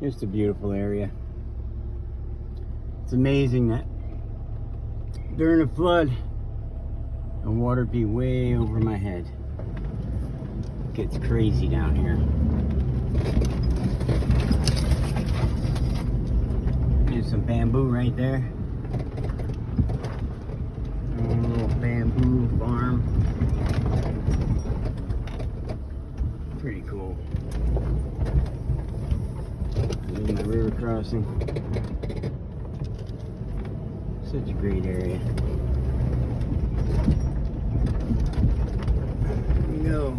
Just a beautiful area. It's amazing that during a flood, the water be way over my head. It gets crazy down here. There's some bamboo right there. A little bamboo farm. Pretty cool. There's my river crossing. Such a great area. Here we go.